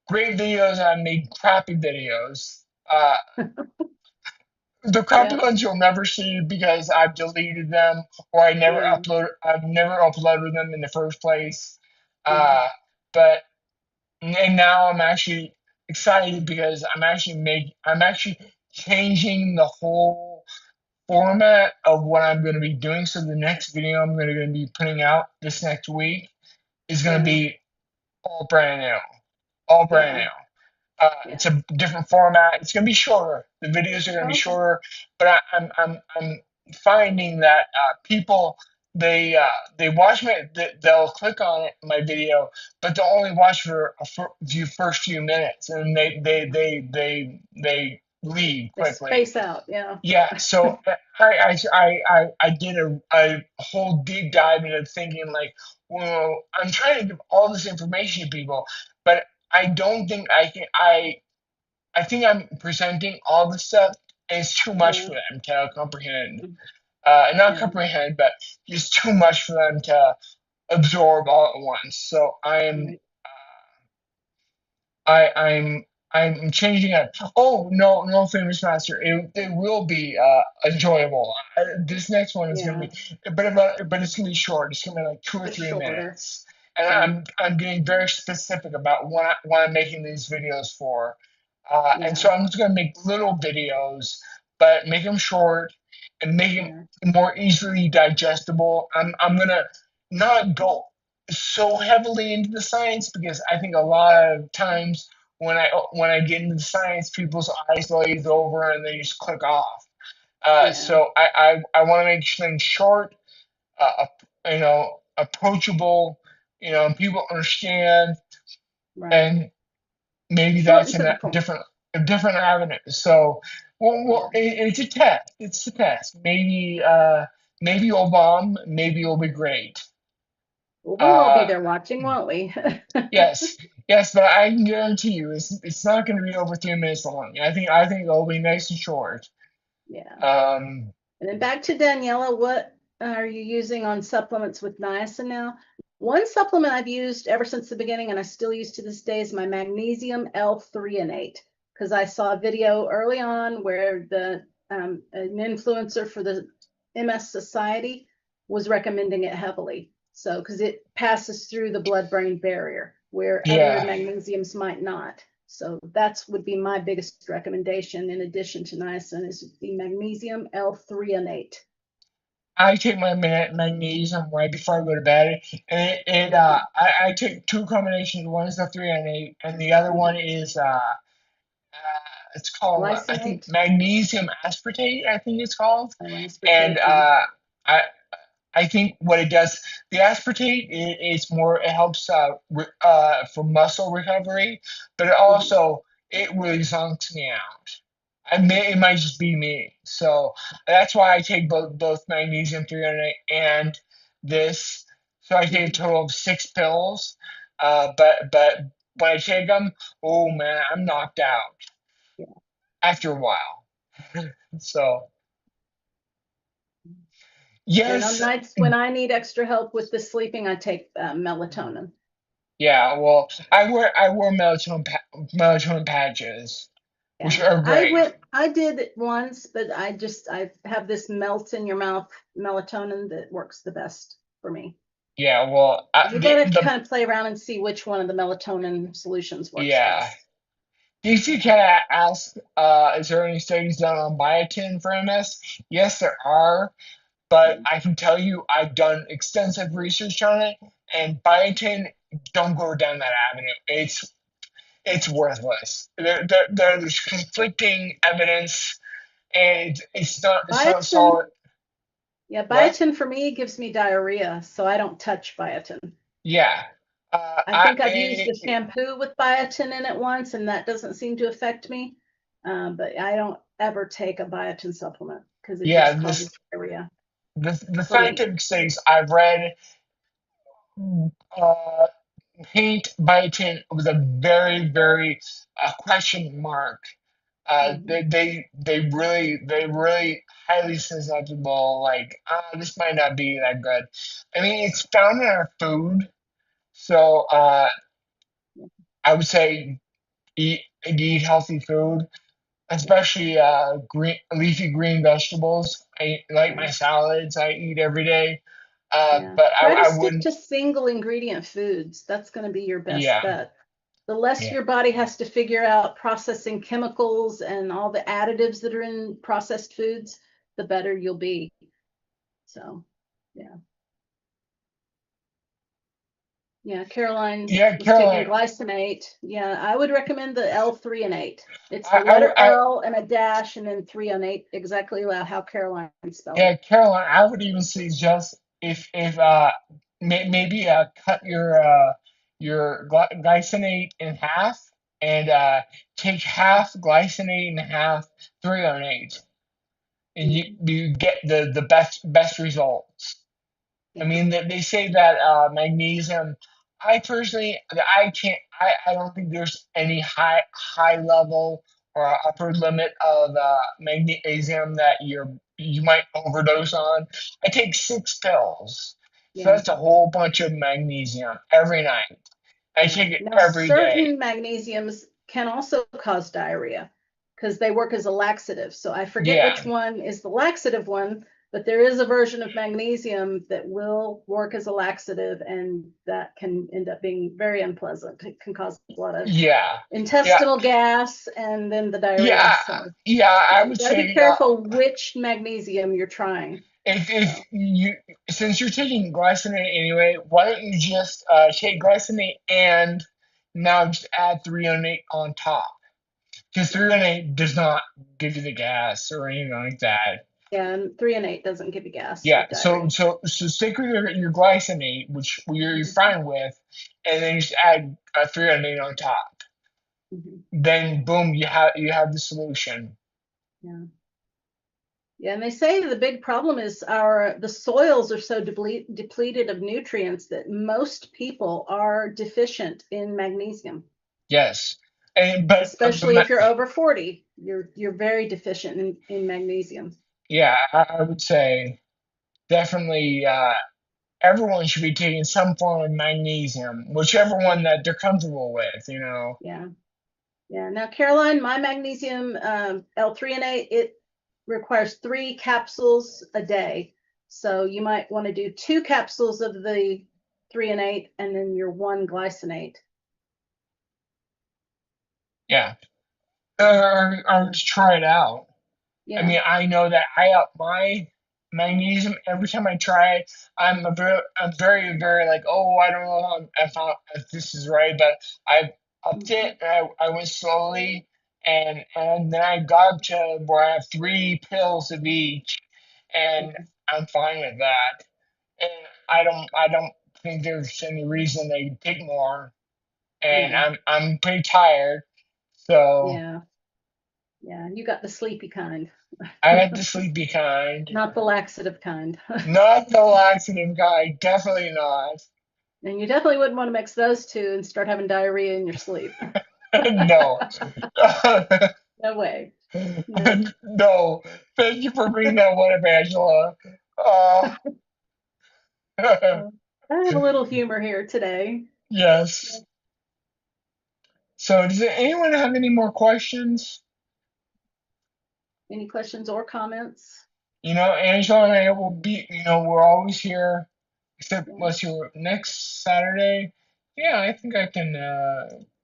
great videos, I've made crappy videos. The crappy Yeah. ones you'll never see because I've deleted them, or Yeah. I've never uploaded them in the first place. Yeah. Uh, but and now I'm actually excited because I'm actually changing the whole format of what I'm going to be doing. So the next video I'm going to be putting out this next week is going to Yeah. be all brand new, all brand Yeah. new. It's Yeah. a different format. It's going to be shorter. The videos are going to be Okay. shorter, but I'm finding that people they watch they'll click on it, my video, but they'll only watch for a few first few minutes, and leave They quickly. space out. Yeah. Yeah, so I did a whole deep dive into thinking like, well, I'm trying to give all this information to people, but I don't think I can. I think I'm presenting all this stuff, and it's too much Yeah. for them to comprehend. Mm, Not yeah. comprehend, but just too much for them to absorb all at once. So Right. I'm I'm changing it. Oh no, no, famous master. It will be enjoyable. This next one is gonna Yeah. be, but it's gonna be short. It's gonna be like two or It's three shorter. minutes, and Yeah. I'm getting very specific about what I'm making these videos for. And Yeah. so I'm just gonna make little videos, but make them short and make them Yeah. more easily digestible. I'm gonna not go so heavily into the science because I think a lot of times when I get into the science, people's eyes glaze over and they just click off. Yeah. So I want to make things short, approachable, and people understand, Right. and maybe Short that's and to the point. a different avenue. So, Yeah. it's a test. It's a test. Maybe you'll bomb. Maybe you'll be great. Well, we'll all be Uh, there watching, won't we? yes, yes, but I can guarantee you, it's not going to be over 3 minutes long. I think it'll be nice and short. Yeah. Um, And then back to Daniela, what are you using on supplements with niacin now? One supplement I've used ever since the beginning, and I still use to this day, is my magnesium L-threonate, because I saw a video early on where an influencer for the MS Society was recommending it heavily. So, because it passes through the blood-brain barrier, where other yeah, magnesiums might not. So that's would be my biggest recommendation in addition to niacin is the magnesium L-threonate. I take my magnesium right before I go to bed, and Mhm. I take two combinations. One is the 3 and 8, and the other one Mhm. is it's called, I think, Glycinate, magnesium aspartate. I think it's called, and aspartate. Yeah. I I think what it does, the aspartate, it's more, it helps for muscle recovery, but Mhm. it really zonks me out. It might just be me, so that's why I take both magnesium 300 and this. So I take a Mhm. total of 6 pills. But when I take them, oh man, I'm knocked out Yeah. after a while. So Then on yes, nights when I need extra help with the sleeping, I take melatonin. yeah. Well, I wear melatonin patches, which Yeah. are great. I did it once, but I have this melt in your mouth melatonin that works the best for me. Yeah. Well, You got to kind of play around and see which one of the melatonin solutions works yeah. best. DC kind of asked, is there any studies done on biotin for MS? Yes, there are, but Mm. I can tell you I've done extensive research on it, and biotin, don't go down that avenue. It's worthless. There's conflicting evidence, and it's not Biotin, solid. yeah, What? biotin for me gives me diarrhea, so I don't touch biotin. Yeah. I think I've used a shampoo with biotin in it once, and that doesn't seem to affect me. But I don't ever take a biotin supplement because it yeah, just causes diarrhea the for me. scientific studies I've read, uh, paint biotin with a very, very question mark. Mhm. They really highly susceptible. Like, this might not be that good. I mean, it's found in our food, so I would say eat healthy food, especially green leafy green vegetables. I like Yeah, my salads. I eat every day. yeah. But Try to I stick wouldn't. to single ingredient foods. That's going to be your best Yeah, bet. The less yeah, your body has to figure out processing chemicals and all the additives that are in processed foods, the better you'll be. So, yeah. Yeah, Caroline yeah, was taking Caroline. glycinate. Yeah, I would recommend the L-threonate. It's the I, letter I, L and a dash and then threonate, exactly how Caroline spelled Yeah, it. Caroline, I would even suggest if maybe cut your glycinate in half and take half glycinate and half threonate, and Mhm. you get the best results. I Yeah, mean, they say that magnesium. I personally, I can't. I don't think there's any high level or upper limit of magnesium that you might overdose on. I take 6 pills, so yeah, that's a whole bunch of magnesium every night. I yeah. take it Now, every day. certain magnesiums can also cause diarrhea because they work as a laxative. So I forget Yeah, which one is the laxative one, but there is a version of magnesium that will work as a laxative, and that can end up being very unpleasant. It can cause a lot of yeah, yeah, intestinal gas and then the diarrhea. yeah, So yeah. I yeah, you would got to be say. careful which magnesium you're trying. If So you since you're taking glycinate anyway, why don't you just take glycinate and now just add threonate on top? Because yeah, threonate does not give you the gas or anything like that. yeah, and 3 and 8 doesn't give you gas Yeah, with diarrhea. so stick with your glycinate, which you're Mhm, fine with, and then just add threonate on top. mhm. Then boom, you have the solution. Yeah. Yeah, and they say the big problem is the soils are so depleted of nutrients that most people are deficient in magnesium. Yes, and but Especially if you're over 40, you're very deficient in magnesium. yeah, I would say definitely. Everyone should be taking some form of magnesium, whichever Yeah, one that they're comfortable with, you know. yeah, yeah. Now, Caroline, my magnesium L3 and 8, it requires 3 capsules a day. So you might want to do 2 capsules of the 3 and 8, and then your one glycinate. Yeah. Yeah, Or just try it out. I yeah, mean, I know that I up my magnesium every time I try it. I'm very like, oh, I don't know if this is right, but I upped mhm, it. And I went slowly, and then I got up to where I have 3 pills of each, and yeah, I'm fine with that. And I don't think there's any reason they take more. And yeah, I'm pretty tired, so yeah, yeah. You got the sleepy kind, I had to sleepy kind. not the laxative kind. Not the laxative guy, definitely not. And you definitely wouldn't want to mix those two and start having diarrhea in your sleep. No. No way. No. No. Thank you for bringing that one up, Angela. Uh, I have a little humor here today. yes. So, does anyone have any more questions? Any questions or comments? You know, Angela and I will be, we're always here, except Yeah, let's see, next Saturday. Yeah, I think I can.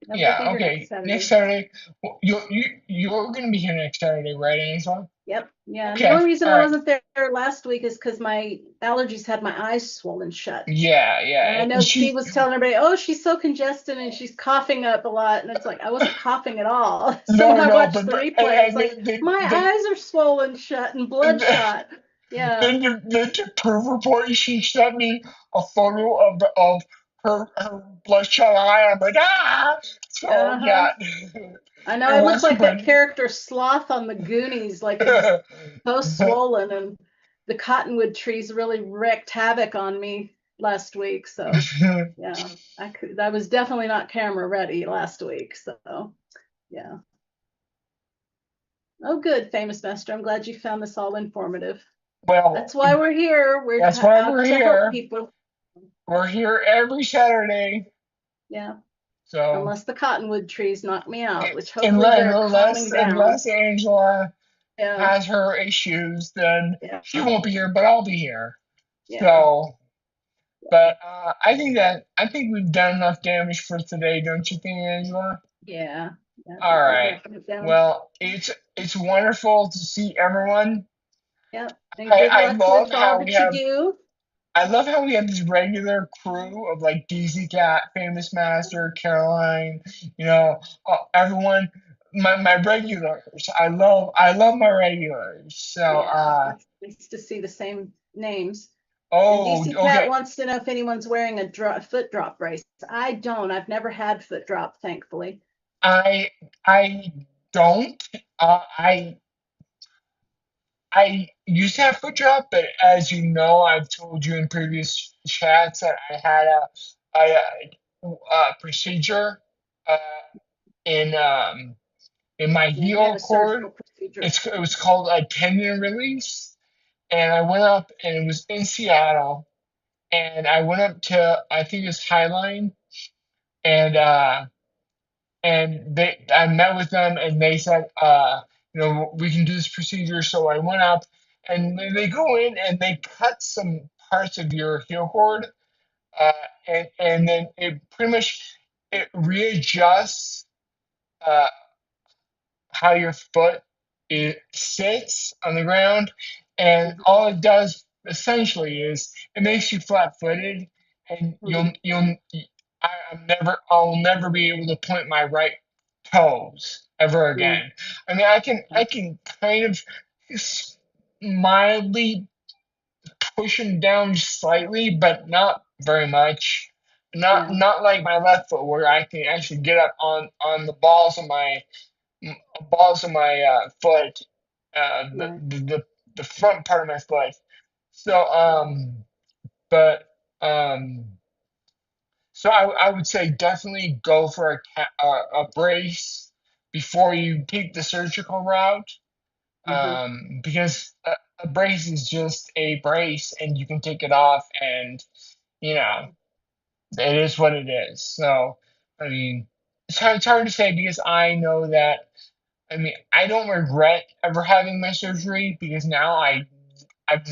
yeah, we'll Yeah, be here next okay, next Saturday. Saturday. Well, you're gonna be here next Saturday, right, Angela? Yep. Yeah. And the Okay, only reason all I right. wasn't there last week is because my allergies had my eyes swollen shut. Yeah, And I yeah. know And Steve was telling everybody, oh, she's so congested and she's coughing up a lot. And it's like, I wasn't coughing at all. So when no, I no, watched but the replay, it's and like, my then eyes are swollen shut and bloodshot. Yeah. then to prove her point, she sent me a photo of her bloodshot eye. I'm like, ah. So Uh-huh. yeah, I know it I look wasn't like that pretty. character Sloth on the Goonies. Like it was so swollen, and the cottonwood trees really wreaked havoc on me last week. So yeah, I was definitely not camera ready last week. So yeah. Oh, good, famous master. I'm glad you found this all informative. Well, That's why we're here. We're that's why out we're to help here. people. We're here every Saturday. Yeah. So Unless the cottonwood trees knock me out, which hopefully unless they're calming down. unless Angela Yeah. has her issues, then Yeah. she won't be here, but I'll be here. Yeah. So, but I think we've done enough damage for today, don't you think, Angela? Yeah. I All think we're right. wrapping it down. Well, it's wonderful to see everyone. Yep. And good luck with all that you do. I love how we have this regular crew of like DZ Cat, Famous Master, Caroline, you know, everyone, my regulars. I love my regulars. So Yeah, it's nice to see the same names. And oh, DC Cat okay. wants to know if anyone's wearing a foot drop brace. I don't. I've never had foot drop, thankfully. I I don't. I used to have foot drop, but as you know, I've told you in previous chats that I had a procedure uh, in in my Yeah, you had heel a cord. surgical procedure. It was called a tendon release, and I went up and it was in Seattle, and I went up to I think it's Highline, and I met with them and they said, we can do this procedure. So I went up and they go in and they cut some parts of your heel cord, uh, and then it pretty much it readjusts uh, how your foot sits on the ground, and Hmm. all it does essentially is it makes you flat-footed, and Hmm. I'll never be able to point my right toes ever Mm. again. I mean, I can kind of mildly push them down slightly, but not very much. Yeah, Not like my left foot where I can actually get up on the balls of my foot, right. the front part of my foot. So, but um, so I would say definitely go for a brace before you take the surgical route, Hmm. because a brace is just a brace, and you can take it off, and you know it is what it is. So, I mean, it's hard to say because I know that I mean, I don't regret ever having my surgery because now I've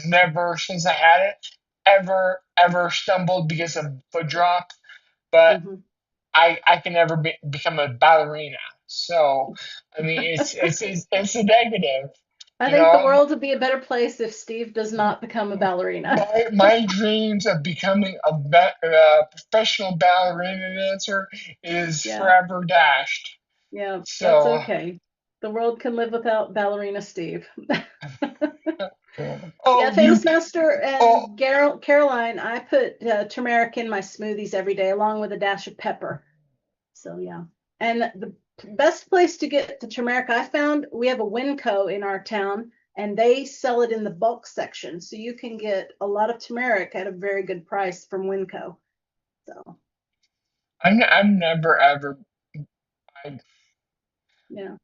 never since I had it ever stumbled because of foot drop, but Hmm. I can never become a ballerina. So I mean, it's a negative, I you think the know. world would be a better place if Steve does not become a ballerina. My dreams of becoming professional ballerina dancer is Yeah, forever dashed. yeah, that's So, okay. The world can live without ballerina Steve. Yeah, oh, you, Famous Master oh, and Caroline, I put turmeric in my smoothies every day along with a dash of pepper. So yeah. And the best place to get the turmeric I found, we have a Winco in our town and they sell it in the bulk section. So you can get a lot of turmeric at a very good price from Winco. So I'm never ever. I, yeah.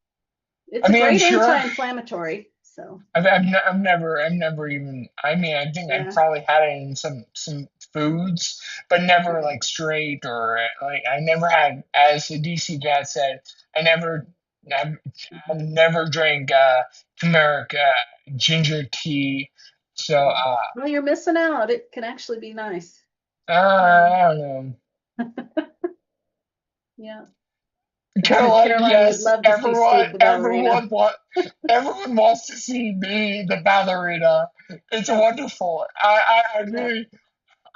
It's I a mean, I'm great sure. anti-inflammatory. So I've never even. I mean, I think I yeah. probably had it in some foods, but never Yeah. like straight or like I never had. As the DC dad said, I never, I've, Mhm. I've never drank turmeric ginger tea. So Well, you're missing out. It can actually be nice. Yeah. I don't know. Yeah. Caroline, Caroline would yes, love to see Steve the ballerina. everyone wants to see me, the ballerina. It's Yeah. wonderful. Yeah.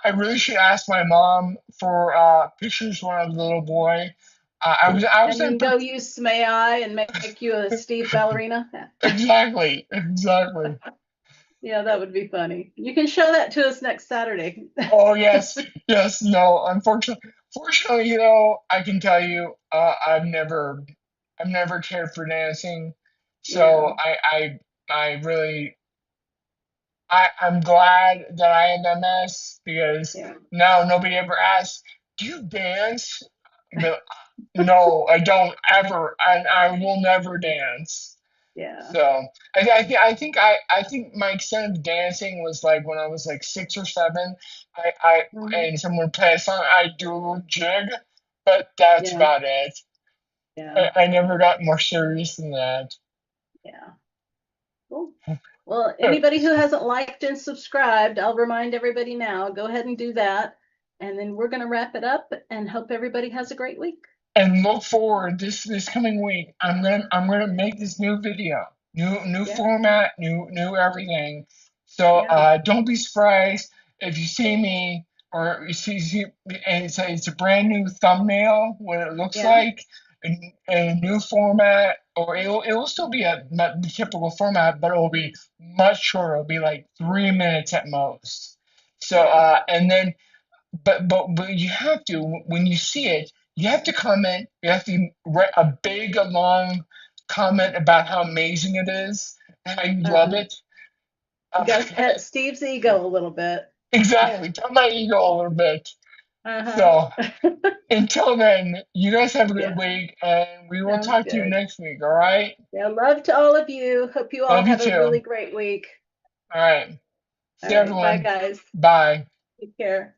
I really should ask my mom for pictures when I was a little boy. I was And in then go use some AI and make you a Steve ballerina. exactly, exactly. Yeah, that would be funny. You can show that to us next Saturday. Oh yes, yes. No, fortunately, I can tell you, I've never cared for dancing. So Yeah. I really, I'm glad that I had MS because Yeah. now nobody ever asks, "Do you dance?" But no, I don't ever, and I will never dance. Yeah. So I think my extent of dancing was like when I was like 6 or 7. I Hmm. and someone play a song, I do a little jig, but that's Yeah. about it. Yeah. I never got more serious than that. Yeah. Cool. Well, anybody who hasn't liked and subscribed, I'll remind everybody now, go ahead and do that. And then we're going to wrap it up and hope everybody has a great week. And look forward this coming week. I'm gonna make this new video, new Yeah. format, new everything. So Yeah. don't be surprised if you see me or see and it's a brand new thumbnail what it looks Yeah. like a new format or it will still be not the typical format but it will be much shorter. It'll be like 3 minutes at most. So Yeah. and then but you have to when you see it you have to comment. You have to write a big, a long comment about how amazing it is, how you love Uh-huh. it. You Uh, got to pet Steve's ego a little bit. exactly. Tell my ego a little bit. Uh-huh. So until then, you guys have a good Yeah, week, and we will sounds talk to you good. next week. All right? Yeah, love to all of you. Hope you all Love you have a too. really great week. All right. All See right, bye everyone. guys. Bye. Take care.